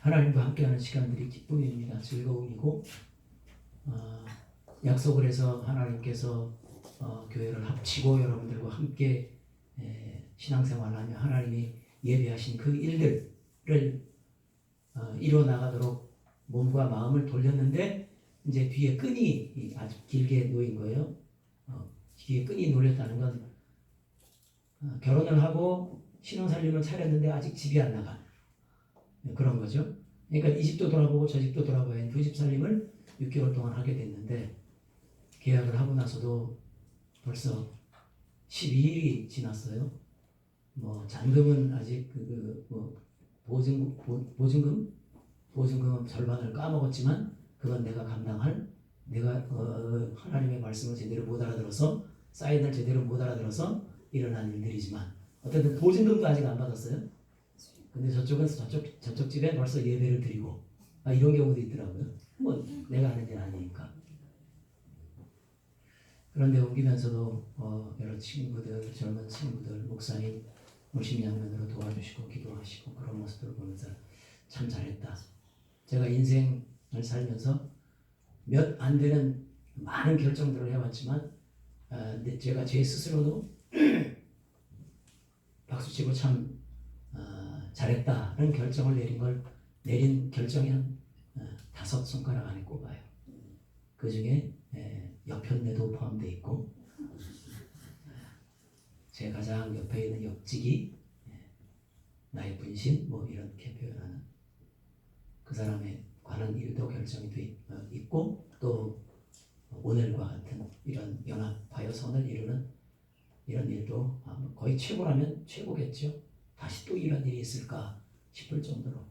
하나님과 함께하는 시간들이 기쁨입니다. 즐거움이고 약속을 해서 하나님께서 교회를 합치고 여러분들과 함께 신앙생활하며 하나님이 예비하신 그 일들을 이루어 나가도록 몸과 마음을 돌렸는데 이제 뒤에 끈이 아주 길게 놓인 거예요. 뒤에 끈이 놓였다는 건 결혼을 하고 신앙살림을 차렸는데 아직 집이 안 나가 그런 거죠. 그러니까 이 집도 돌아보고 저 집도 돌아봐야 두 집 살림을 6개월 동안 하게 됐는데 계약을 하고 나서도 벌써 12일이 지났어요. 뭐 잔금은 아직 보증금은 절반을 까먹었지만 그건 내가 감당할 내가 하나님의 말씀을 제대로 못 알아들어서 사인을 제대로 못 알아들어서 일어난 일들이지만 어쨌든 보증금도 아직 안 받았어요. 근데 저쪽은 저쪽 집에 벌써 예배를 드리고 이런 경우도 있더라고요. 뭐 내가 하는 일 아니니까. 그런데 옮기면서도 여러 친구들, 젊은 친구들, 목사님 물심양면으로 도와주시고 기도하시고 그런 모습들을 보면서 참 잘했다. 제가 인생을 살면서 몇 안 되는 많은 결정들을 해왔지만 제가 제 스스로도 박수치고 참 잘했다는 결정을 내린 결정이 한 5손가락 안에 꼽아요. 그 중에 옆편내도 포함되어 있고 제 가장 옆에 있는 옆지기 나의 분신 뭐 이렇게 표현하는 그 사람에 관한 일도 결정이 돼 있고 또 오늘과 같은 이런 연합하여 선을 이루는 이런 일도 거의 최고라면 최고겠죠. 다시 또 이런 일이 있을까 싶을 정도로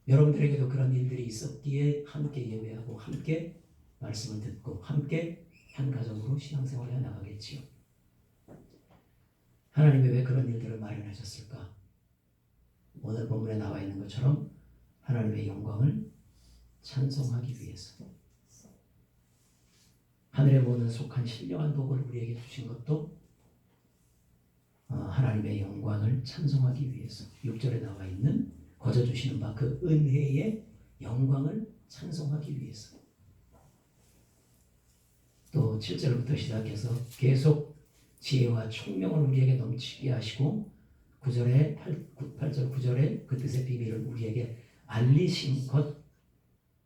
여러분들에게도 그런 일들이 있었기에 함께 예배하고 함께 말씀을 듣고 함께 한 가정으로 신앙생활을 해나가겠지요. 하나님이 왜 그런 일들을 마련하셨을까? 오늘 본문에 나와 있는 것처럼 하나님의 영광을 찬송하기 위해서 하늘의 모든 속한 신령한 복을 우리에게 주신 것도 하나님의 영광을 찬송하기 위해서 6절에 나와 있는 거저 주시는 바 그 은혜의 영광을 찬송하기 위해서 또 7절부터 시작해서 계속 지혜와 총명을 우리에게 넘치게 하시고 8절 9절에 그 뜻의 비밀을 우리에게 알리신 것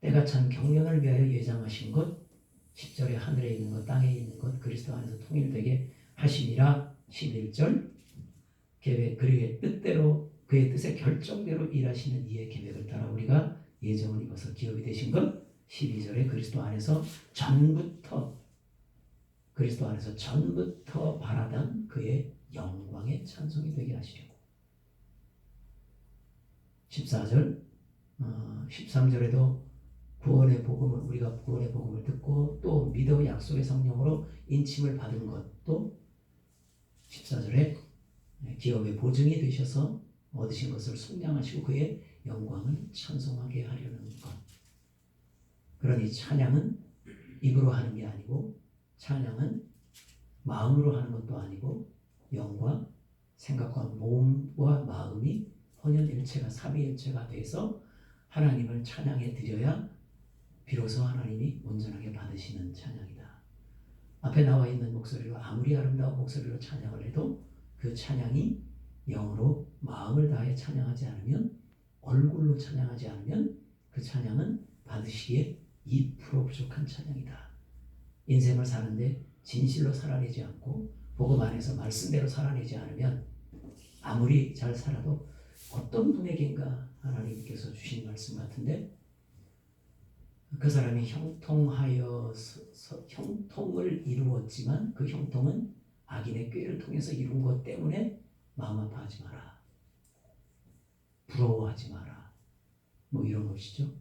때가 찬 경륜을 위하여 예정하신 것 10절에 하늘에 있는 것 땅에 있는 것 그리스도 안에서 통일되게 하심이라 11절 그의 뜻대로 그의 뜻의 결정대로 일하시는 이의 계획을 따라 우리가 예정을 입어서 기업이 되신 것 12절에 그리스도 안에서 전부터 바라던 그의 영광의 찬송이 되게 하시려고 14절 13절에도 우리가 구원의 복음을 듣고 또 믿어 약속의 성령으로 인침을 받은 것도 14절에 기업의 보증이 되셔서 얻으신 것을 속량하시고 그의 영광을 찬송하게 하려는 것. 그러니 찬양은 입으로 하는 게 아니고 찬양은 마음으로 하는 것도 아니고 영과 생각과 몸과 마음이 혼연일체가 삼위일체가 돼서 하나님을 찬양해 드려야 비로소 하나님이 온전하게 받으시는 찬양이다. 앞에 나와 있는 목소리로 아무리 아름다운 목소리로 찬양을 해도 그 찬양이 영으로 마음을 다해 찬양하지 않으면 얼굴로 찬양하지 않으면 그 찬양은 받으시기에 2% 부족한 찬양이다. 인생을 사는데 진실로 살아내지 않고 복음 안에서 말씀대로 살아내지 않으면 아무리 잘 살아도 어떤 분에게인가 하나님께서 주신 말씀 같은데 그 사람이 형통을 이루었지만 그 형통은 악인의 꾀를 통해서 이룬 것 때문에 마음 아파하지 마라. 부러워하지 마라. 뭐 이런 것이죠.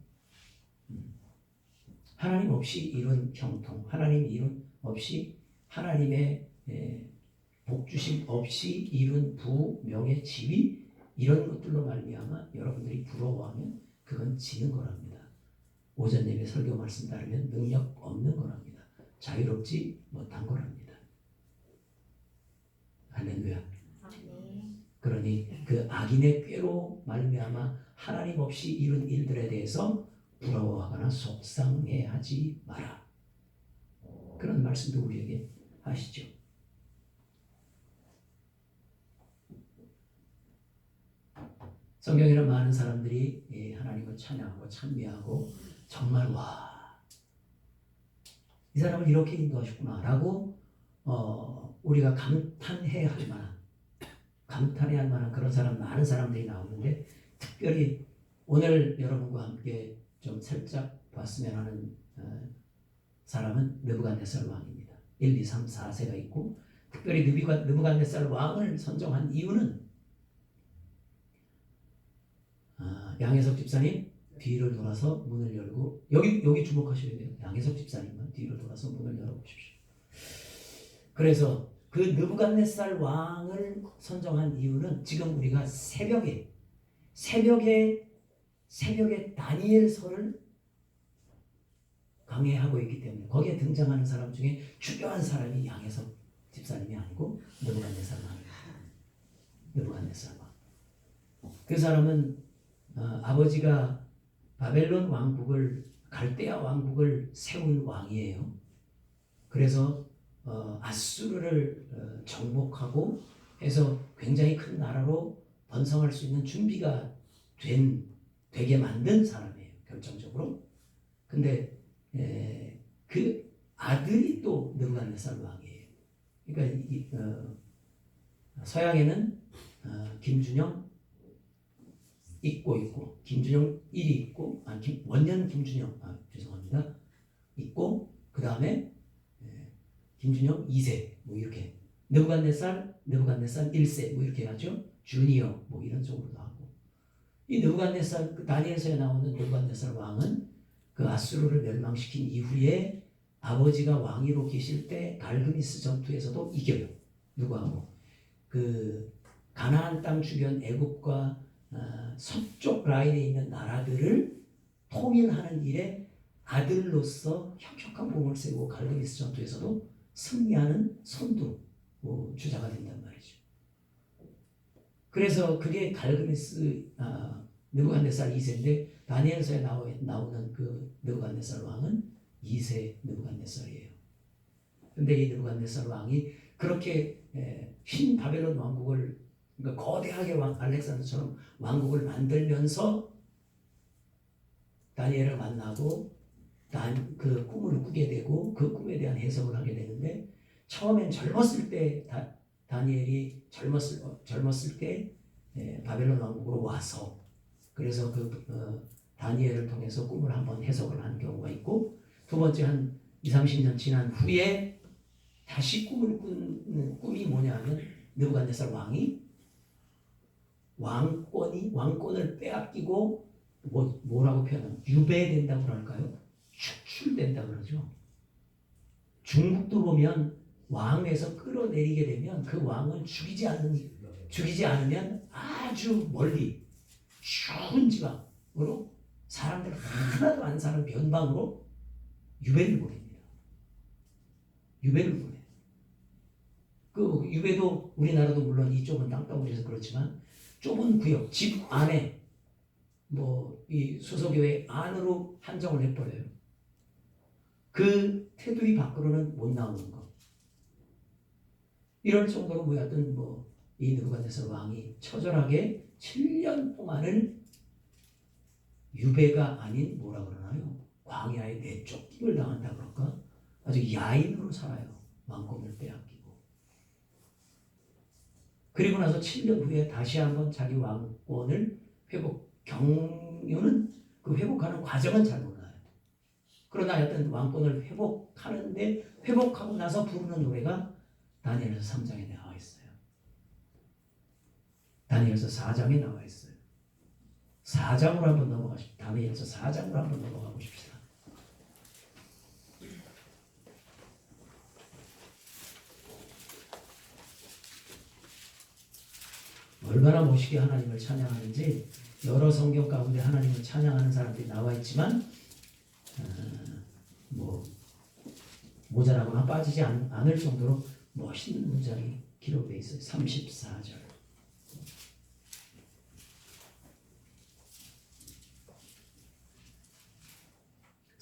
하나님 없이 이룬 형통, 하나님 없이 하나님의 복주심 없이 이룬 부, 명예, 지위 이런 것들로 말미암아 여러분들이 부러워하면 그건 지는 거랍니다. 오전 예배 설교 말씀 따르면 능력 없는 거랍니다. 자유롭지 못한 거랍니다. 할렐루야. 그러니 그 악인의 꾀로 말미암아 하나님 없이 이룬 일들에 대해서 부러워하거나 속상해하지 마라. 그런 말씀도 우리에게 하시죠. 성경에는 많은 사람들이 하나님을 찬양하고 찬미하고 정말 이 사람을 이렇게 인도하셨구나 라고 우리가 감탄해야 할 만한 그런 사람, 많은 사람들이 나오는데, 특별히 오늘 여러분과 함께 좀 살짝 봤으면 하는 사람은 느부갓네살 왕입니다. 1, 2, 3, 4세가 있고, 특별히 느부갓네살 왕을 선정한 이유는 양혜석 집사님 뒤를 돌아서 문을 열고, 여기 주목하셔야 돼요. 양혜석 집사님은 뒤를 돌아서 문을 열어보십시오. 그래서 그 느부갓네살 왕을 선정한 이유는 지금 우리가 새벽에 다니엘서를 강해하고 있기 때문에 거기에 등장하는 사람 중에 중요한 사람이 양혜석 집사님이 아니고 느부갓네살 왕입니다. 느부갓네살 왕. 그 사람은 아버지가 바벨론 왕국을, 갈대아 왕국을 세운 왕이에요. 그래서 아수르를 정복하고 해서 굉장히 큰 나라로 번성할 수 있는 준비가 되게 만든 사람이에요, 결정적으로. 근데 그 아들이 또 느부갓네살 왕이에요. 그러니까 서양에는 김준영 있고 김준영 1이 있고 원년 김준영 죄송합니다 있고, 그 다음에 김준영 2세 뭐 이렇게, 느부갓네살 1세 뭐 이렇게 하죠. 주니어 뭐 이런 쪽으로도 하고. 이 느부갓네살, 그 다니엘서에 나오는 느부갓네살 왕은 그 아수르를 멸망시킨 이후에 아버지가 왕위로 계실 때 갈그미스 전투에서도 이겨요. 누구하고? 그 가나안 땅 주변 애굽과 서쪽 라인에 있는 나라들을 통일하는 일에 아들로서 혁혁한 공을 세우고 갈그미스 전투에서도 승리하는 선두 주자가 된단 말이죠. 그래서 그게 갈그미스 느부갓네살 2세인데, 다니엘서에 나오는 그 느부갓네살 왕은 2세 느부갓네살이에요. 근데 이 느부갓네살 왕이 그렇게 흰 바벨론 왕국을, 그러니까 거대하게 알렉산더처럼 왕국을 만들면서 다니엘을 만나고 그 꿈을 꾸게 되고 그 꿈에 대한 해석을 하게 되는데, 처음엔 젊었을 때 다니엘이 젊었을 때 바벨론 왕국으로 와서, 그래서 다니엘을 통해서 꿈을 한번 해석을 한 경우가 있고, 두 번째 한 20-30년 지난 후에 다시 꿈을 꾸는 꿈이 뭐냐면, 느부갓네살 왕이 왕권을 빼앗기고 뭐라고 표현하면 유배된다고 할까요? 축출된다 그러죠. 중국도 보면 왕에서 끌어내리게 되면 그 왕을 죽이지 않으면 아주 멀리 추운 지방으로 사람들 하나도 안 사는 변방으로 유배를 보냅니다. 유배를 보내. 그 유배도 우리나라도 물론 이쪽은 땅덩어리에서 그렇지만 좁은 구역, 집 안에 이 수소교회 안으로 한정을 해버려요. 그 테두리 밖으로는 못 나오는 거. 이럴 정도로 하여튼 이 느부갓네살 왕이 처절하게 7년 동안을 유배가 아닌 뭐라 그러나요? 광야에 내쫓김을 당한다 그럴까? 아주 야인으로 살아요. 왕권을 빼앗기고. 그리고 나서 7년 후에 다시 한번 자기 왕권을 경유는 그 회복하는 과정은 잘 몰라요. 그러나 하여튼 왕권을 회복하고 나서 부르는 노래가 다니엘서 3장에 나와 있어요. 다니엘서 4장에 나와 있어요. 4장으로 한번 넘어가십시다. 다니엘서 4장으로 한번 넘어가 보십시다. 얼마나 멋있게 하나님을 찬양하는지 여러 성경 가운데 하나님을 찬양하는 사람들이 나와 있지만 모자라거나 빠지지 않을 정도로 멋있는 문장이 기록되어 있어요. 34절.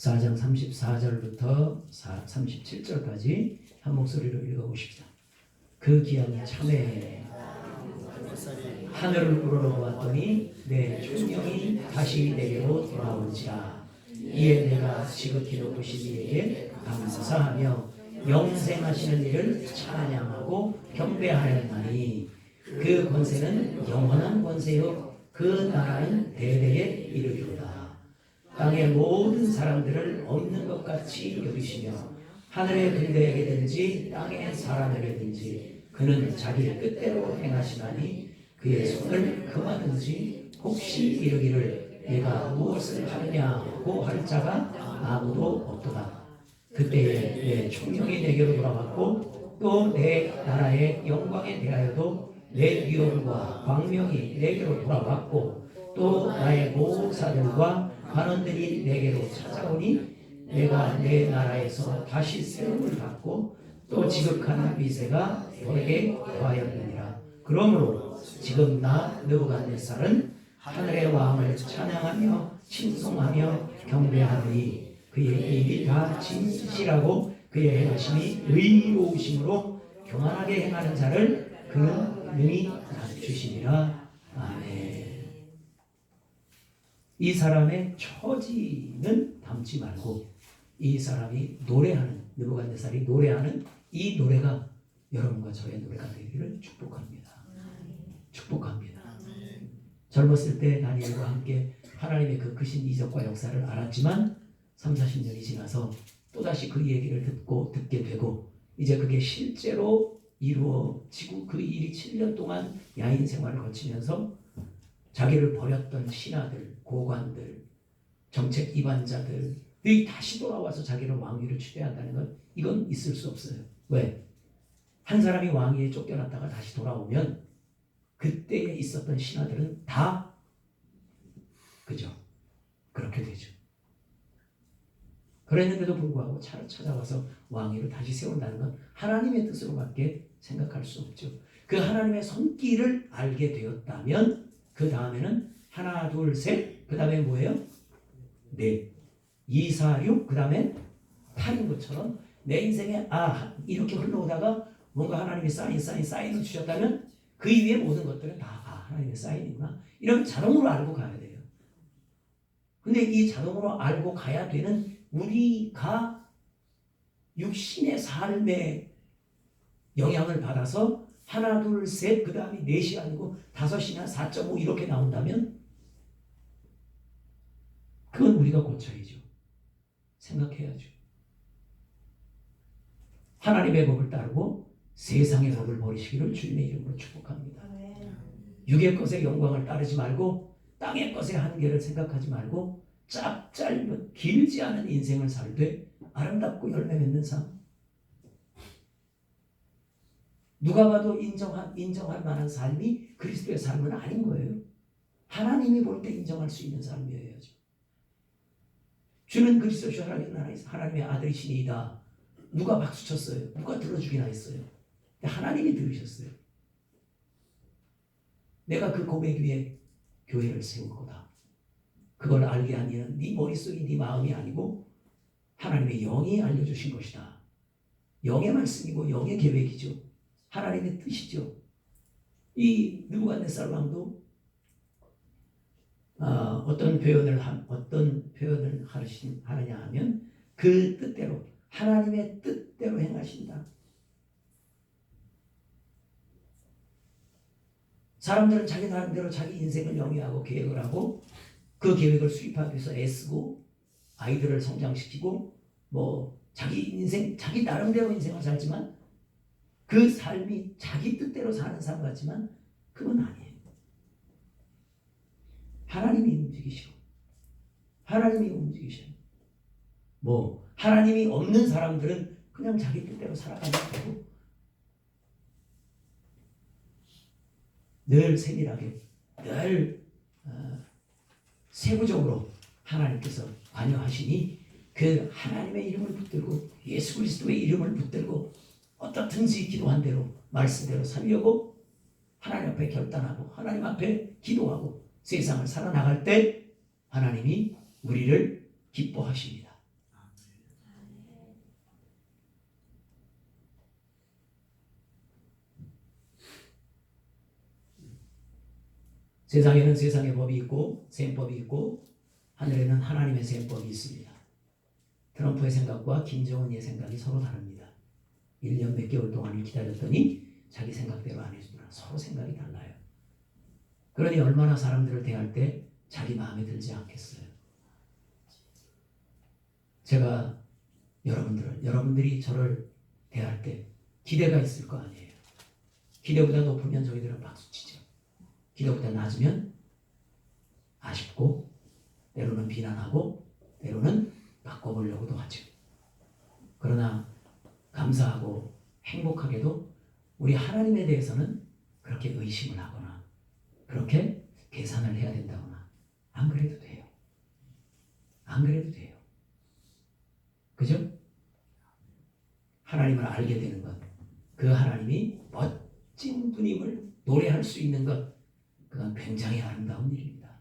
4장 34절부터 37절까지 한 목소리로 읽어보십시다. 그 기한이 참에 하늘을 우러러보았더니 내 총명이 다시 내게로 돌아온지라. 이에 내가 지극히 높으신 이에게 감사하며 영생하시는 이를 찬양하고 경배하였나니 그 권세는 영원한 권세요 그 나라는 대대에 이르리로다. 땅의 모든 사람들을 없는 것 같이 여기시며 하늘의 근대에게든지 땅의 사람에게든지 그는 자기 뜻대로 행하시나니 그의 손을 금하든지 혹시 이르기를 내가 무엇을 하느냐고 할 자가 아무도 없도다. 그때에 내 총명이 내게로 돌아왔고 또 내 나라의 영광에 대하여도 내 위엄과 광명이 내게로 돌아왔고 또 나의 모사들과 관원들이 내게로 찾아오니 내가 내 나라에서 다시 세움을 받고 또 지극한 위세가 너에게 더하였느니라. 그러므로 지금 나 느부갓네살은 하늘의 왕을 찬양하며 칭송하며 경배하노니 그의 일이 다 진실하고 그의 행하심이 의로우심으로 교만하게 행하는 자를 그는 능히 낮추시니라. 아멘. 이 사람의 처지는 담지 말고 이 사람이 노래하는, 느부갓네살이 노래하는 이 노래가 여러분과 저의 노래가 되기를 축복합니다. 축복합니다. 젊었을 때 다니엘과 함께 하나님의 그 크신 이적과 역사를 알았지만 30-40년이 지나서 또다시 그 얘기를 듣게 되고 이제 그게 실제로 이루어지고 그 일이 7년 동안 야인 생활을 거치면서 자기를 버렸던 신하들, 고관들, 정책 이반자들이 다시 돌아와서 자기를 왕위로 취대한다는 건 이건 있을 수 없어요. 왜? 한 사람이 왕위에 쫓겨났다가 다시 돌아오면 그때에 있었던 신하들은 다 그죠? 그렇게 되죠. 그랬는데도 불구하고 찾아와서 왕위를 다시 세운다는 건 하나님의 뜻으로밖에 생각할 수 없죠. 그 하나님의 손길을 알게 되었다면 그 다음에는 하나, 둘, 셋, 그 다음에 뭐예요? 넷, 2, 4, 6, 그 다음에 8인 것처럼 내 인생에 이렇게 흘러오다가 뭔가 하나님의 사인을 주셨다면 그 이후에 모든 것들은 다 하나님의 사인이구나. 이런 자동으로 알고 가야 돼요. 근데 이 자동으로 알고 가야 되는 우리가 육신의 삶에 영향을 받아서 하나, 둘, 셋, 그 다음에 넷이 아니고 5이나 4.5 이렇게 나온다면 그건 우리가 고쳐야죠. 생각해야죠. 하나님의 법을 따르고 세상의 법을 버리시기를 주님의 이름으로 축복합니다. 육의 것의 영광을 따르지 말고 땅의 것의 한계를 생각하지 말고 짧은 길지 않은 인생을 살되 아름답고 열매 맺는 삶. 누가 봐도 인정할 만한 삶이 그리스도의 삶은 아닌 거예요. 하나님이 볼 때 인정할 수 있는 삶이어야죠. 주는 그리스도시요 하나님의 아들이시니이다. 누가 박수 쳤어요? 누가 들어주기나 했어요? 하나님이 들으셨어요. 내가 그 고백 위에 교회를 세울 거다. 그걸 알게 한 이는 네 머릿속이 네 마음이 아니고 하나님의 영이 알려주신 것이다. 영의 말씀이고 영의 계획이죠. 하나님의 뜻이죠. 이 느부갓네살 왕도 어떤 표현을 하느냐 하면 그 뜻대로 하나님의 뜻대로 행하신다. 사람들은 자기 나름대로 자기 인생을 영위하고 계획을 하고 그 계획을 수립하기 위해서 애쓰고 아이들을 성장시키고 자기 인생 자기 나름대로 인생을 살지만 그 삶이 자기 뜻대로 사는 삶 같지만 그건 아니에요. 하나님이 움직이시고 하나님이 움직이셔요. 하나님이 없는 사람들은 그냥 자기 뜻대로 살아가는 거고 늘 세밀하게 늘 세부적으로 하나님께서 관여하시니 그 하나님의 이름을 붙들고 예수 그리스도의 이름을 붙들고 어떻든지 기도한 대로 말씀대로 살려고 하나님 앞에 결단하고 하나님 앞에 기도하고 세상을 살아나갈 때 하나님이 우리를 기뻐하십니다. 세상에는 세상의 법이 있고 셈법이 있고 하늘에는 하나님의 셈법이 있습니다. 트럼프의 생각과 김정은의 생각이 서로 다릅니다. 1년 몇 개월 동안을 기다렸더니 자기 생각대로 안 해주더라. 서로 생각이 달라요. 그러니 얼마나 사람들을 대할 때 자기 마음에 들지 않겠어요. 제가 여러분들이 저를 대할 때 기대가 있을 거 아니에요. 기대보다 높으면 저희들은 박수치죠. 기대보다 낮으면 아쉽고 때로는 비난하고 때로는 바꿔보려고도 하죠. 그러나 감사하고 행복하게도 우리 하나님에 대해서는 그렇게 의심을 하거나 그렇게 계산을 해야 된다거나 안 그래도 돼요. 안 그래도 돼요. 그죠? 하나님을 알게 되는 것, 그 하나님이 멋진 분임을 노래할 수 있는 것, 그건 굉장히 아름다운 일입니다.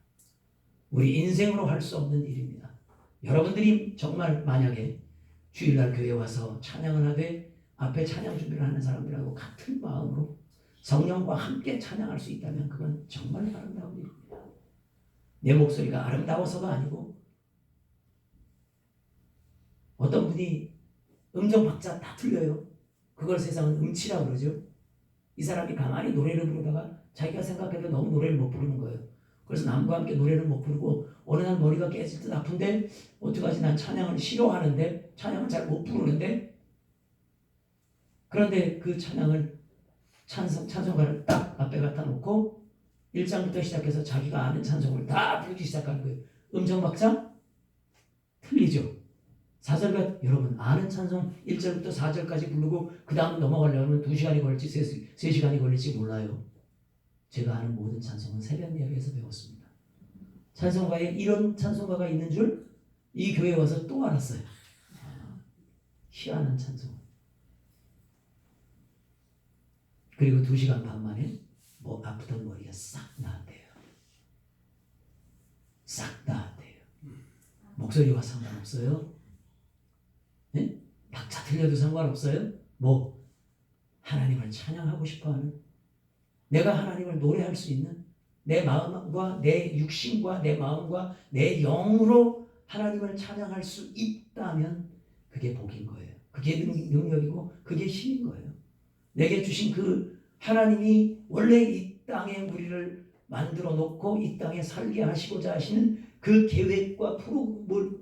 우리 인생으로 할 수 없는 일입니다. 여러분들이 정말 만약에 주일날 교회에 와서 찬양을 하되 앞에 찬양 준비를 하는 사람들하고 같은 마음으로 성령과 함께 찬양할 수 있다면 그건 정말 아름다운 일입니다. 내 목소리가 아름다워서가 아니고 어떤 분이 음정 박자 다 틀려요. 그걸 세상은 음치라고 그러죠. 이 사람이 가만히 노래를 부르다가 자기가 생각해도 너무 노래를 못 부르는 거예요. 그래서 남과 함께 노래를 못 부르고 어느 날 머리가 깨질 듯 아픈데 어떡하지, 난 찬양을 싫어하는데 찬양을 잘 못 부르는데. 그런데 그 찬양을 찬송가를 딱 앞에 갖다 놓고 1장부터 시작해서 자기가 아는 찬송을 다 부르기 시작하는 거예요. 음정 박자 틀리죠. 4절까지 여러분 아는 찬송 1절부터 4절까지 부르고 그 다음 넘어가려면 2시간이 걸릴지 3시간이 걸릴지 몰라요. 제가 아는 모든 찬송은 새벽 예배에서 배웠습니다. 찬송가에 이런 찬송가가 있는 줄 이 교회에 와서 또 알았어요. 희한한 찬송. 그리고 2시간 반 만에 아프던 머리가 싹 나았대요. 싹 나았대요. 목소리와 상관없어요. 네? 박자 틀려도 상관없어요. 하나님을 찬양하고 싶어하는, 내가 하나님을 노래할 수 있는, 내 마음과 내 육신과 내 마음과 내 영으로 하나님을 찬양할 수 있다면 그게 복인 거예요. 그게 능력이고 그게 힘인 거예요. 내게 주신 그 하나님이 원래 이 땅에 우리를 만들어 놓고 이 땅에 살게 하시고자 하시는 그 계획과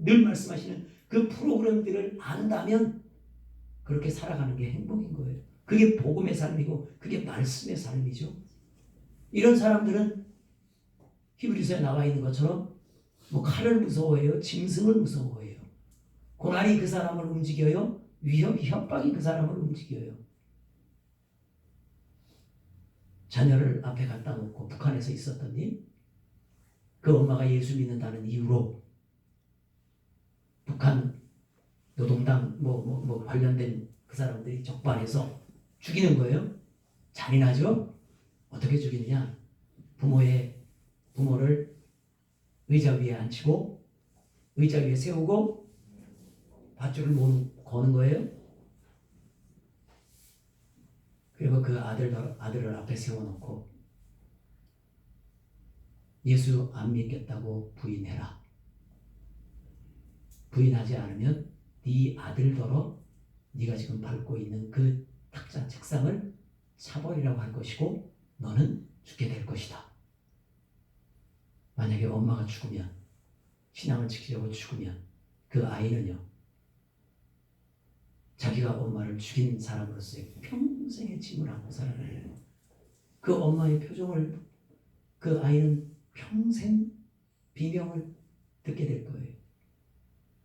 늘 말씀하시는 그 프로그램들을 안다면 그렇게 살아가는 게 행복인 거예요. 그게 복음의 삶이고 그게 말씀의 삶이죠. 이런 사람들은 히브리서에 나와 있는 것처럼 칼을 무서워해요? 짐승을 무서워해요? 고난이 그 사람을 움직여요? 협박이 그 사람을 움직여요? 자녀를 앞에 갖다 놓고 북한에서 있었던 일, 그 엄마가 예수 믿는다는 이유로 북한 노동당 관련된 그 사람들이 적발해서 죽이는 거예요. 잔인하죠? 어떻게 죽이느냐? 부모를 의자 위에 앉히고 의자 위에 세우고 밧줄을 거는 거예요. 그리고 그 아들을 앞에 세워놓고 예수 안 믿겠다고 부인해라. 부인하지 않으면 네 아들더러 네가 지금 밟고 있는 그 탁자 책상을 차버리라고 할 것이고 너는 죽게 될 것이다. 만약에 엄마가 죽으면, 신앙을 지키려고 죽으면 그 아이는요, 자기가 엄마를 죽인 사람으로서의 평생의 짐을 안고 살아가요. 그 엄마의 표정을 그 아이는 평생 비명을 듣게 될 거예요.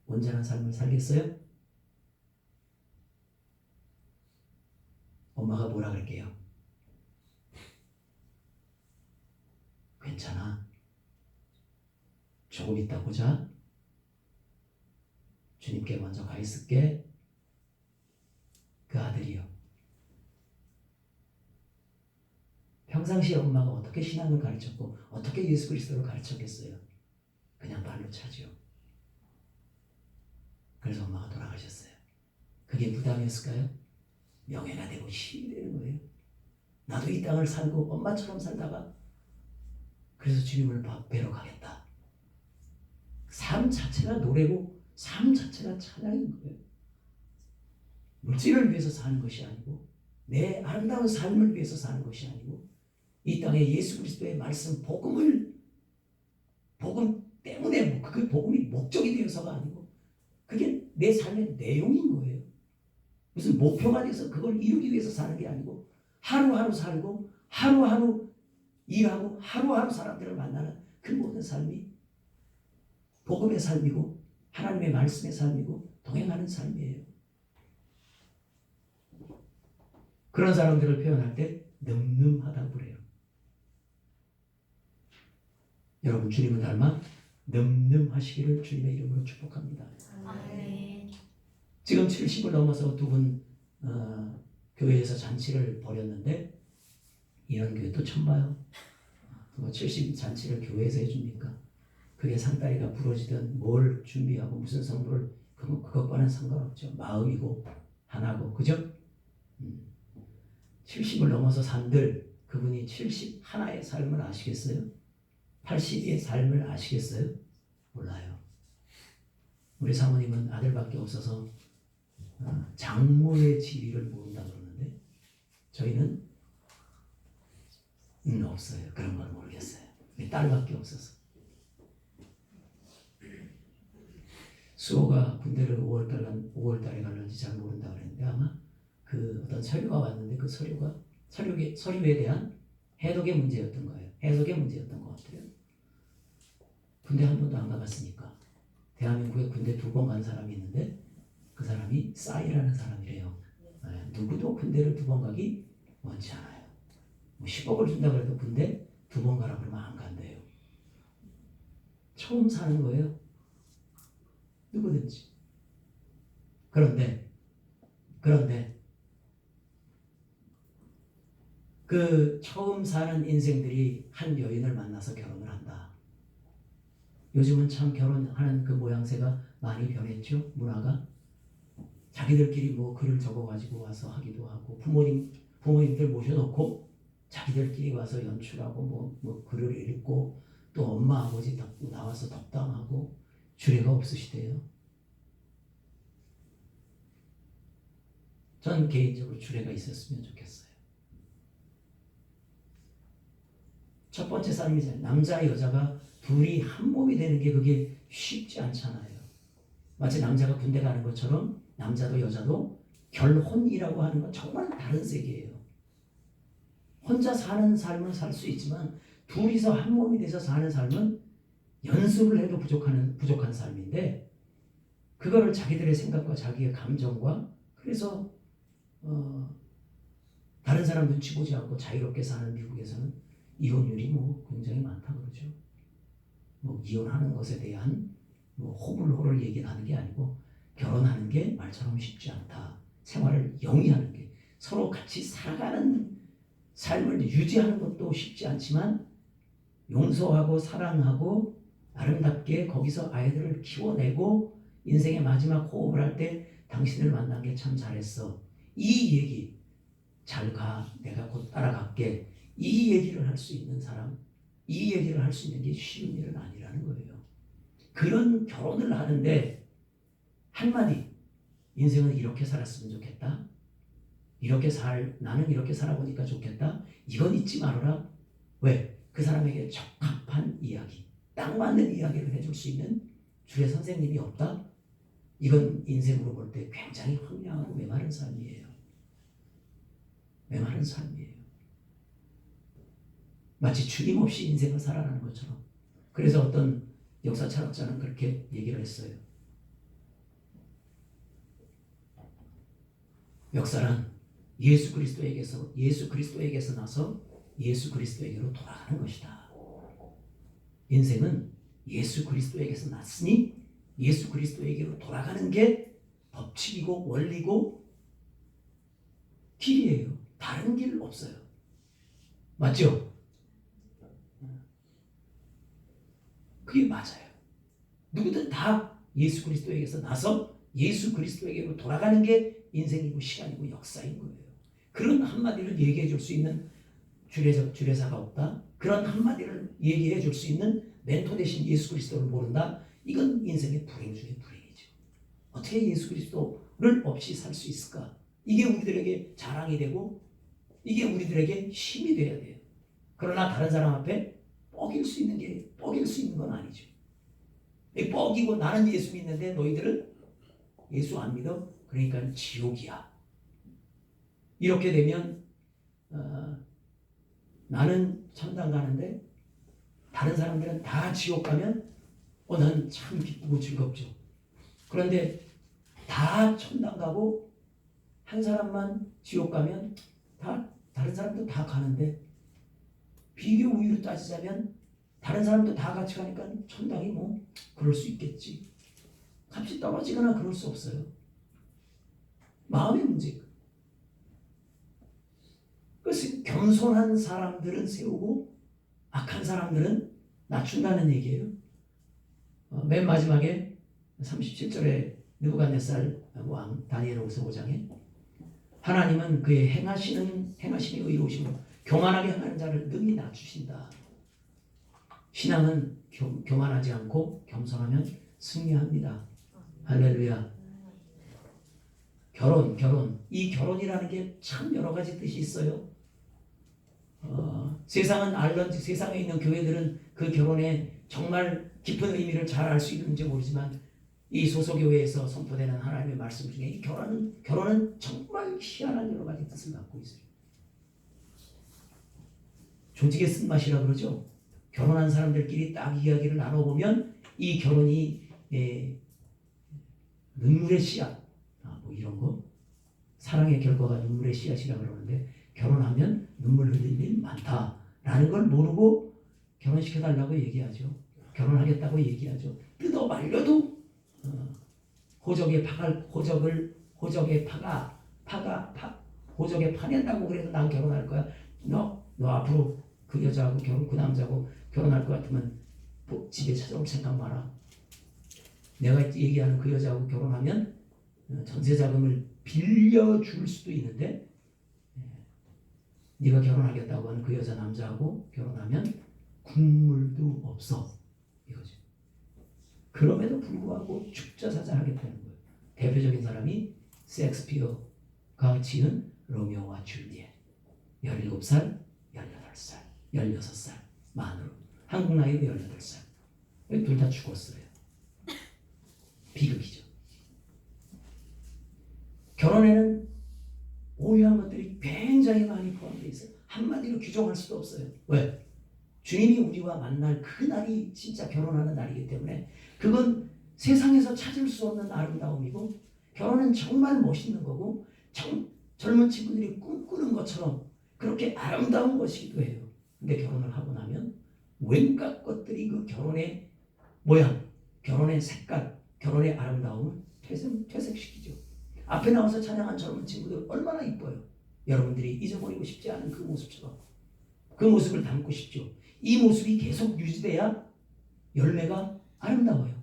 온전한 삶을 살겠어요? 엄마가 뭐라 그럴게요? 괜찮아. 조금 있다 보자. 주님께 먼저 가 있을게. 그 아들이요. 평상시에 엄마가 어떻게 신앙을 가르쳤고 어떻게 예수 그리스도를 가르쳤겠어요? 그냥 발로 차죠. 그래서 엄마가 돌아가셨어요. 그게 부담이었을까요? 명예가 되고 힘이 되는 거예요. 나도 이 땅을 살고 엄마처럼 살다가 그래서 주님을 뵈러 가겠다. 삶 자체가 노래고 삶 자체가 찬양인 거예요. 물질을 위해서 사는 것이 아니고 내 아름다운 삶을 위해서 사는 것이 아니고 이 땅에 예수 그리스도의 말씀 복음 때문에 그 복음이 목적이 되어서가 아니고 그게 내 삶의 내용인 거예요. 무슨 목표가 돼서 그걸 이루기 위해서 사는 게 아니고 하루하루 살고 하루하루 일하고 하루하루 사람들을 만나는 그 모든 삶이 복음의 삶이고 하나님의 말씀의 삶이고 동행하는 삶이에요. 그런 사람들을 표현할 때 늠름하다고 그래요. 여러분 주님을 닮아 늠름하시기를 주님의 이름으로 축복합니다. 아멘. 지금 70을 넘어서 두 분 교회에서 잔치를 벌였는데 이런 교회 또 처음 봐요. 70 잔치를 교회에서 해줍니까? 그게 상다리가 부러지든 뭘 준비하고 무슨 성도를 그것과는 상관없죠. 마음이고 하나고 그죠? 70을 넘어서 산들 그분이 70 하나의 삶을 아시겠어요? 80의 삶을 아시겠어요? 몰라요. 우리 사모님은 아들밖에 없어서 장모의 지위를 모른다 그러는데 저희는 없어요. 그런 걸 모르겠어요. 딸밖에 없어서. 수호가 군대를 5월달에 갈는지 잘 모른다 그랬는데 아마 그 어떤 서류가 왔는데 그 서류에 대한 해독의 문제였던 거예요. 해석의 문제였던 것 같아요. 군대 한 번도 안 가봤으니까. 대한민국에 군대 2번 간 사람이 있는데 그 사람이 싸이라는 사람이래요. 누구도 군대를 2번 가기 원치 않아요. 뭐 10억을 준다 그래도 군대 2번 가라 그러면 안 간대요. 처음 사는 거예요. 누구든지. 그런데 그 처음 사는 인생들이 한 여인을 만나서 결혼을 한다. 요즘은 참 결혼하는 그 모양새가 많이 변했죠. 문화가. 자기들끼리 뭐 글을 적어가지고 와서 하기도 하고 부모님들 모셔놓고 자기들끼리 와서 연출하고 뭐 글을 읽고 또 엄마 아버지 나와서 덕담하고 주례가 없으시대요. 전 개인적으로 주례가 있었으면 좋겠어요. 첫 번째 삶이잖아요. 남자 여자가 둘이 한 몸이 되는 게 그게 쉽지 않잖아요. 마치 남자가 군대 가는 것처럼 남자도 여자도 결혼이라고 하는 건 정말 다른 세계예요. 혼자 사는 삶은 살 수 있지만 둘이서 한 몸이 돼서 사는 삶은 연습을 해도 부족한 삶인데 그거를 자기들의 생각과 자기의 감정과 그래서 다른 사람 눈치 보지 않고 자유롭게 사는 미국에서는 이혼율이 굉장히 많다 그러죠. 이혼하는 것에 대한 호불호를 얘기하는 게 아니고 결혼하는 게 말처럼 쉽지 않다. 생활을 영위하는 게 서로 같이 살아가는 삶을 유지하는 것도 쉽지 않지만 용서하고 사랑하고 아름답게 거기서 아이들을 키워내고 인생의 마지막 호흡을 할 때 당신을 만난 게 참 잘했어. 이 얘기 잘 가. 내가 곧 따라갈게. 이 얘기를 할 수 있는 사람, 이 얘기를 할 수 있는 게 쉬운 일은 아니라는 거예요. 그런 결혼을 하는데 한마디 인생은 이렇게 살았으면 좋겠다. 나는 이렇게 살아보니까 좋겠다. 이건 잊지 말아라. 왜? 그 사람에게 적합한 이야기, 딱 맞는 이야기를 해줄 수 있는 주례 선생님이 없다? 이건 인생으로 볼 때 굉장히 황량하고 메마른 삶이에요. 메마른 삶이에요. 마치 주님 없이 인생을 살아가는 것처럼. 그래서 어떤 역사 철학자는 그렇게 얘기를 했어요. 역사는 예수 그리스도에게서 나서 예수 그리스도에게로 돌아가는 것이다. 인생은 예수 그리스도에게서 났으니 예수 그리스도에게로 돌아가는 게 법칙이고 원리고 길이에요. 다른 길 없어요. 맞죠? 그게 맞아요. 누구든 다 예수 그리스도에게서 나서 예수 그리스도에게로 돌아가는 게 인생이고 시간이고 역사인 거예요. 그런 한마디를 얘기해 줄 수 있는 주례사가 없다? 그런 한마디를 얘기해 줄 수 있는 멘토 대신 예수 그리스도를 모른다? 이건 인생의 불행 중에 불행이죠. 어떻게 예수 그리스도를 없이 살 수 있을까? 이게 우리들에게 자랑이 되고 이게 우리들에게 힘이 돼야 돼요. 그러나 다른 사람 앞에 뻐길 수 있는 건 아니죠. 뻐기고 나는 예수 믿는데 너희들은 예수 안 믿어? 그러니까 지옥이야. 이렇게 되면 나는 천당 가는데 다른 사람들은 다 지옥 가면 난 참 기쁘고 즐겁죠. 그런데 다 천당 가고 한 사람만 지옥 가면 다른 사람도 다 가는데 비교 우위로 따지자면 다른 사람도 다 같이 가니까 천당이 뭐 그럴 수 있겠지. 값이 떨어지거나 그럴 수 없어요. 마음의 문제. 그래서 겸손한 사람들은 세우고 악한 사람들은 낮춘다는 얘기예요. 맨 마지막에 37절에 느부갓네살 왕 다니엘후서 5장에 하나님은 그의 행하심이 의로우심으로 교만하게 하는 자를 능히 낮추신다. 신앙은 교만하지 않고 겸손하면 승리합니다. 할렐루야. 결혼. 이 결혼이라는 게 참 여러 가지 뜻이 있어요. 세상은 알런지 세상에 있는 교회들은 그 결혼에 정말 깊은 의미를 잘 알 수 있는지 모르지만 이 소소교회에서 선포되는 하나님의 말씀 중에 이 결혼은 정말 희한한 여러 가지 뜻을 갖고 있어요. 조직의 쓴맛이라 그러죠. 결혼한 사람들끼리 딱 이야기를 나눠보면 이 결혼이 눈물의 씨앗, 뭐 이런 거, 사랑의 결과가 눈물의 씨앗이라 그러는데 결혼하면 눈물 흘릴 일 많다라는 걸 모르고 결혼시켜달라고 얘기하죠. 결혼하겠다고 얘기하죠. 뜯어 말려도 호적에 파낸다고 그래도 난 결혼할 거야. 너 앞으로 그 여자하고 그 남자하고 결혼할 것 같으면 집에 찾아올 생각 마라. 내가 얘기하는 그 여자하고 결혼하면 전세 자금을 빌려줄 수도 있는데 네가 결혼하겠다고 하는 그 여자 남자하고 결혼하면 국물도 없어 이거죠. 그럼에도 불구하고 죽자사자하겠다는 거예요. 대표적인 사람이 셰익스피어가 지은 로미오와 줄리엣. 17살, 18살, 16살 만으로 한국 나이로 18살. 둘 다 죽었어요. 비극이죠. 결혼에는 오해한 것들이 굉장히 많이 포함되어 있어요. 한마디로 규정할 수도 없어요. 왜? 주님이 우리와 만날 그 날이 진짜 결혼하는 날이기 때문에 그건 세상에서 찾을 수 없는 아름다움이고 결혼은 정말 멋있는 거고 젊은 친구들이 꿈꾸는 것처럼 그렇게 아름다운 것이기도 해요. 근데 결혼을 하고 나면 웬갖 것들이 그 결혼의 모양, 결혼의 색깔, 결혼의 아름다움을 퇴색시키죠. 앞에 나와서 찬양한 젊은 친구들 얼마나 이뻐요. 여러분들이 잊어버리고 싶지 않은 그 모습처럼 그 모습을 담고 싶죠. 이 모습이 계속 유지돼야 열매가 아름다워요.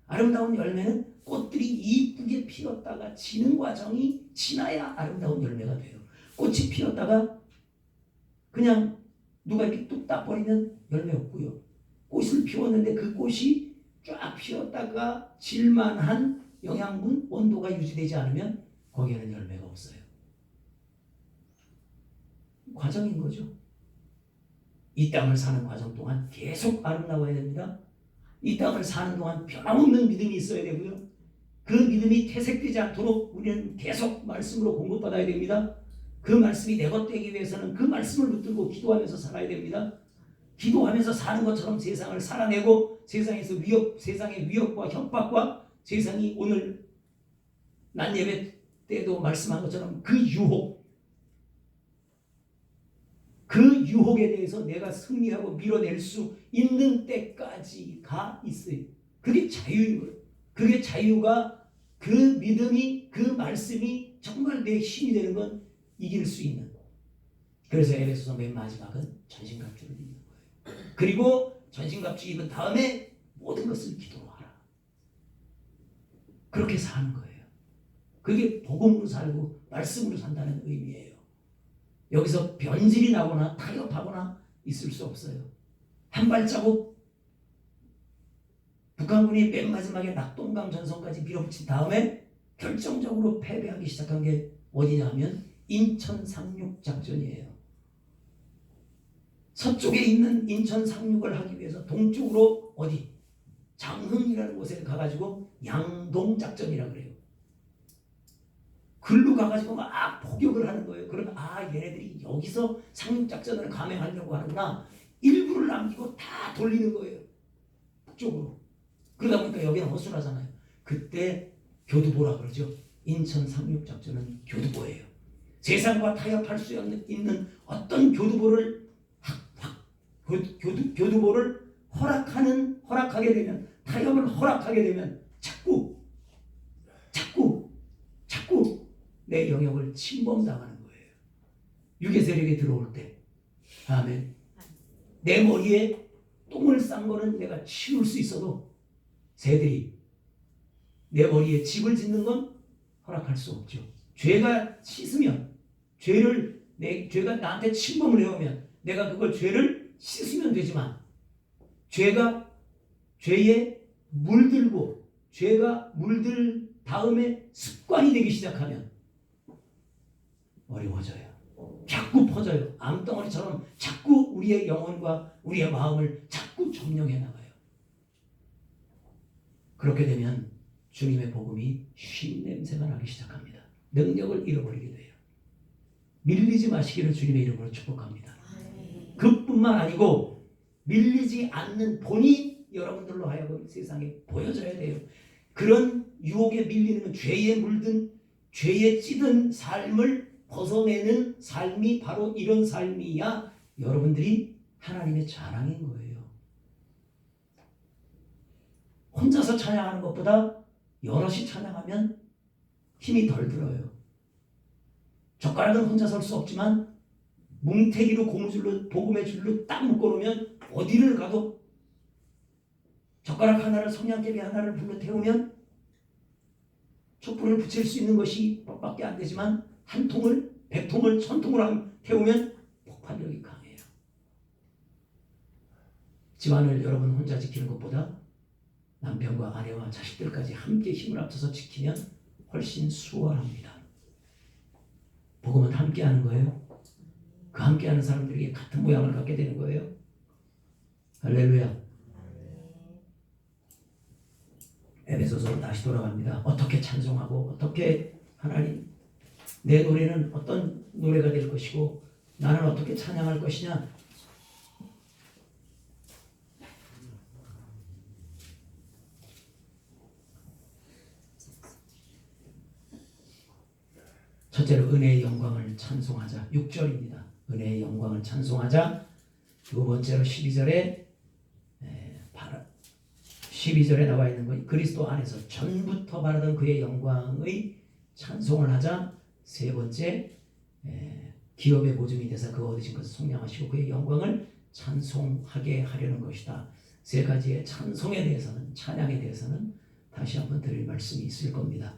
아름다운 열매는 꽃들이 이쁘게 피었다가 지는 과정이 지나야 아름다운 열매가 돼요. 꽃이 피었다가 그냥 누가 이렇게 뚝 따버리면 열매 없고요. 꽃을 피웠는데 그 꽃이 쫙 피었다가 질만한 영양분, 온도가 유지되지 않으면 거기에는 열매가 없어요. 과정인 거죠. 이 땅을 사는 과정 동안 계속 아름다워야 됩니다. 이 땅을 사는 동안 변함없는 믿음이 있어야 되고요. 그 믿음이 퇴색되지 않도록 우리는 계속 말씀으로 공급받아야 됩니다. 그 말씀이 내 것 되기 위해서는 그 말씀을 붙들고 기도하면서 살아야 됩니다. 기도하면서 사는 것처럼 세상을 살아내고 세상의 위협과 협박과 세상이 오늘 난 예배 때도 말씀한 것처럼 그 유혹에 대해서 내가 승리하고 밀어낼 수 있는 때까지가 있어요. 그게 자유인 거예요. 그게 자유가 그 믿음이 그 말씀이 정말 내 힘이 되는 건 이길 수 있는. 그래서 에베소서 맨 마지막은 전신갑주를 입는 거예요. 그리고 전신갑주 입은 다음에 모든 것을 기도로 하라. 그렇게 사는 거예요. 그게 복음으로 살고 말씀으로 산다는 의미예요. 여기서 변질이 나거나 타협하거나 있을 수 없어요. 한 발자국 북한군이 맨 마지막에 낙동강 전선까지 밀어붙인 다음에 결정적으로 패배하기 시작한 게 어디냐 하면 인천 상륙 작전이에요. 서쪽에 있는 인천 상륙을 하기 위해서 동쪽으로 어디 장흥이라는 곳에 가가지고 양동 작전이라고 그래요. 글로 가가지고 막 포격을 하는 거예요. 그러면 얘네들이 여기서 상륙 작전을 감행하려고 하는구나. 일부를 남기고 다 돌리는 거예요. 북쪽으로. 그러다 보니까 여기는 허술하잖아요. 그때 교두보라 그러죠. 인천 상륙 작전은 교두보예요. 세상과 타협할 수 있는 어떤 교두보를 교두보를 허락하게 되면, 타협을 허락하게 되면 자꾸 내 영역을 침범당하는 거예요. 유괴 세력이 들어올 때. 아멘. 내 머리에 똥을 싼 거는 내가 치울 수 있어도 새들이 내 머리에 집을 짓는 건 허락할 수 없죠. 죄가 씻으면, 죄가 나한테 침범을 해오면 내가 그걸 죄를 씻으면 되지만, 죄에 물들고 죄가 물들 다음에 습관이 되기 시작하면 어려워져요. 자꾸 퍼져요. 암덩어리처럼 자꾸 우리의 영혼과 우리의 마음을 자꾸 점령해 나가요. 그렇게 되면 주님의 복음이 쉰 냄새가 나기 시작합니다. 능력을 잃어버리게 돼요. 밀리지 마시기를 주님의 이름으로 축복합니다. 그뿐만 아니고 밀리지 않는 본이 여러분들로 하여금 세상에 보여져야 돼요. 그런 유혹에 밀리는, 죄에 물든, 죄에 찌든 삶을 벗어내는 삶이 바로 이런 삶이야 여러분들이 하나님의 자랑인 거예요. 혼자서 찬양하는 것보다 여럿이 찬양하면 힘이 덜 들어요. 젓가락은 혼자 설 수 없지만 뭉태기로 고무줄로, 복음의 줄로 딱 묶어놓으면 어디를 가도, 젓가락 하나를, 성냥개비 하나를 불러 태우면 촛불을 붙일 수 있는 것이 밖에 안 되지만 한 통을, 100통을, 1000통을 태우면 폭발력이 강해요. 집안을 여러분 혼자 지키는 것보다 남편과 아내와 자식들까지 함께 힘을 합쳐서 지키면 훨씬 수월합니다. 복음은 함께 하는 거예요. 그 함께하는 사람들에게 같은 모양을 갖게 되는 거예요. 할렐루야. 에베소서로 다시 돌아갑니다. 어떻게 찬송하고, 어떻게 하나님, 내 노래는 어떤 노래가 될 것이고 나는 어떻게 찬양할 것이냐. 첫째로 은혜의 영광을 찬송하자. 6절입니다. 은혜의 영광을 찬송하자. 두 번째로 12절에 나와 있는 것, 그리스도 안에서 전부터 바라던 그의 영광의 찬송을 하자. 세 번째, 기업의 보증이 되사 그 얻으신 것을 속량하시고 그의 영광을 찬송하게 하려는 것이다. 세 가지의 찬송에 대해서는, 찬양에 대해서는 다시 한번 드릴 말씀이 있을 겁니다.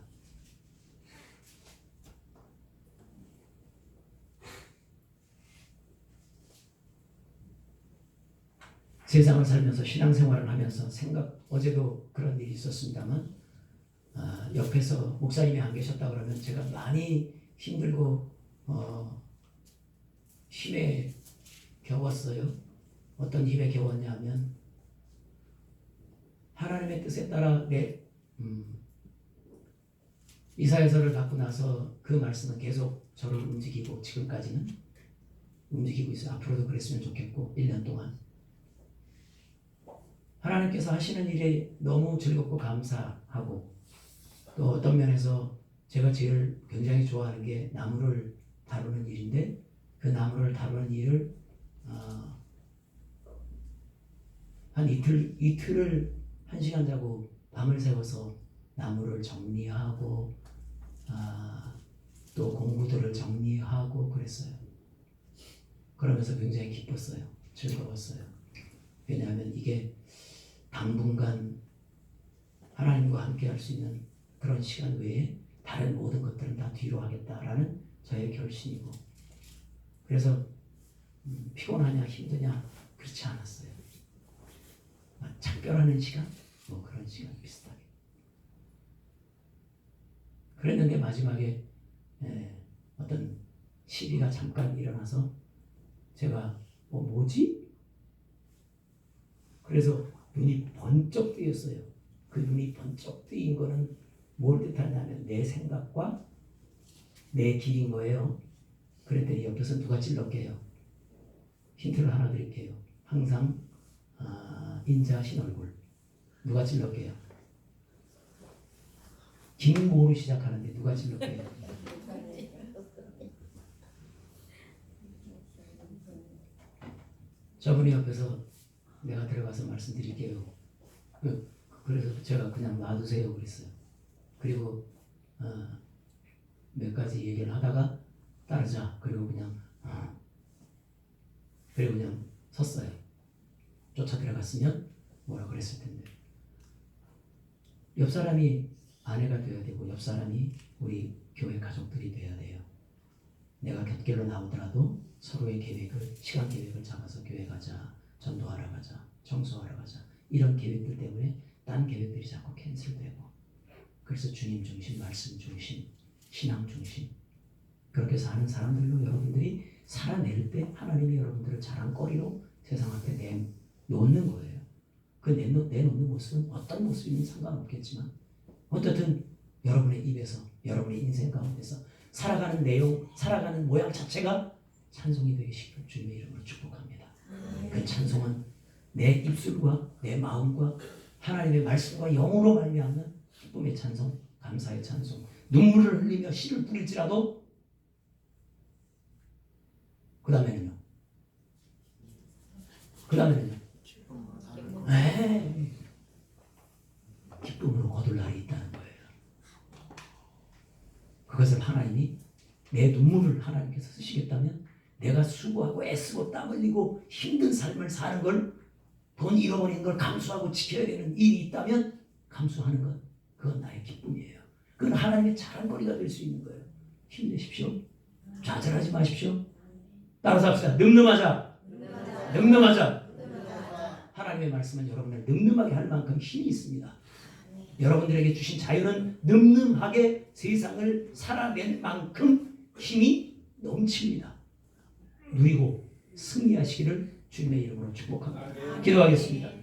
세상을 살면서, 신앙생활을 하면서 어제도 그런 일이 있었습니다만, 옆에서 목사님이 안 계셨다 그러면 제가 많이 힘들고 힘에 겨웠어요. 어떤 힘에 겨웠냐 하면, 하나님의 뜻에 따라 이사야서를 받고 나서 그 말씀은 계속 저를 움직이고, 지금까지는 움직이고 있어요. 앞으로도 그랬으면 좋겠고, 1년 동안 하나님께서 하시는 일에 너무 즐겁고 감사하고, 또 어떤 면에서 제가 제일 굉장히 좋아하는 게 나무를 다루는 일인데, 그 나무를 다루는 일을 한 이틀을 1시간 자고 밤을 새워서 나무를 정리하고 또 공구들을 정리하고 그랬어요. 그러면서 굉장히 기뻤어요. 즐거웠어요. 왜냐하면 이게 당분간 하나님과 함께 할 수 있는 그런 시간 외에 다른 모든 것들은 다 뒤로 하겠다라는 저의 결심이고, 그래서 피곤하냐 힘드냐 그렇지 않았어요. 작별하는 시간, 뭐 그런 시간 비슷하게. 그랬는데 마지막에 어떤 시비가 잠깐 일어나서 제가 뭐지? 그래서 눈이 번쩍 뜨였어요. 그 눈이 번쩍 뜨인 거는 뭘 뜻하냐면 내 생각과 내 길인 거예요. 그랬더니 옆에서 누가 찔렀게요. 힌트를 하나 드릴게요. 항상 인자하신 얼굴. 누가 찔렀게요. 김모로 시작하는데 누가 찔렀게요. 저분이 옆에서 내가 들어가서 말씀드릴게요. 그래서 제가 그냥 놔두세요 그랬어요. 그리고 몇 가지 얘기를 하다가 따르자. 그리고 그냥 섰어요. 쫓아 들어갔으면 뭐라 그랬을 텐데. 옆 사람이 아내가 되어야 되고 옆 사람이 우리 교회 가족들이 되어야 돼요. 내가 곁길로 나오더라도 서로의 계획을, 시간 계획을 잡아서 교회 가자, 전도하러 가자, 청소하러 가자, 이런 계획들 때문에 딴 계획들이 자꾸 캔슬되고, 그래서 주님 중심, 말씀 중심, 신앙 중심, 그렇게 사는 사람들로 여러분들이 살아낼 때 하나님이 여러분들을 자랑거리로 세상 앞에 내놓는 거예요. 그 내놓는 모습은 어떤 모습이든 상관없겠지만 어쨌든 여러분의 입에서, 여러분의 인생 가운데서 살아가는 내용, 살아가는 모양 자체가 찬송이 되시기를 주님의 이름으로 축복합니다. 그 찬송은 내 입술과 내 마음과 하나님의 말씀과 영으로 말미암는 기쁨의 찬송, 감사의 찬송, 눈물을 흘리며 씨를 뿌릴지라도 그 다음에는요. 기쁨으로 거둘 날이 있다는 거예요. 그것을 하나님이 내 눈물을 하나님께서 쓰시겠다면 내가 수고하고 애쓰고 땀 흘리고 힘든 삶을 사는 걸, 돈 잃어버리는 걸 감수하고 지켜야 되는 일이 있다면 감수하는 것, 그건 나의 기쁨이에요. 그건 하나님의 자랑거리가 될 수 있는 거예요. 힘내십시오. 좌절하지 마십시오. 따라서 합시다. 늠름하자. 하나님의 말씀은 여러분을 늠름하게 할 만큼 힘이 있습니다. 여러분들에게 주신 자유는 늠름하게 세상을 살아낼 만큼 힘이 넘칩니다. 누리고 승리하시기를 주님의 이름으로 축복합니다. 기도하겠습니다.